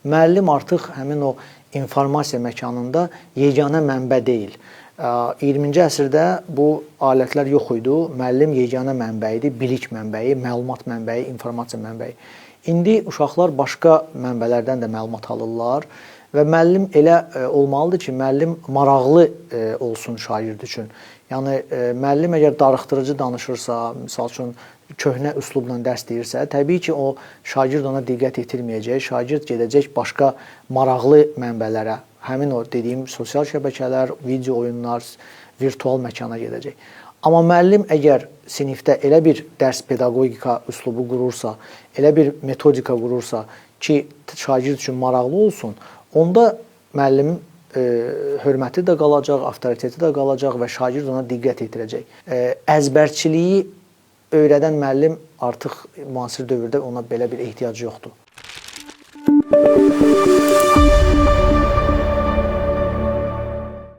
müəllim artıq həmin o informasiya məkanında yeganə mənbə deyil. 20-ci əsrdə bu alətlər yox idi. Müəllim yeganə mənbə idi, bilik mənbəyi, məlumat mənbəyi, informasiya mənbəyi. İndi uşaqlar başqa mənbələrdən də məlumat alırlar və müəllim elə olmalıdır ki, müəllim maraqlı olsun şagird üçün. Yəni müəllim əgər darıxdırıcı danışırsa, misal üçün köhnə üslubla dərs deyirsə, təbii ki, o şagird ona diqqət yetirməyəcək, şagird gedəcək başqa maraqlı mənbələrə, həmin o dediyim sosial şəbəkələr, video oyunlar, virtual məkana gedəcək. Amma müəllim əgər sinifdə elə bir dərs pedaqogika üslubu qurursa, elə bir metodika qurursa ki, şagird üçün maraqlı olsun, onda müəllimin hörməti də qalacaq, avtoriteti də qalacaq və şagird ona diqqət yetirəcək. Əzbərçiliyi öyrədən müəllim artıq müasir dövrdə ona belə bir ehtiyac yoxdur.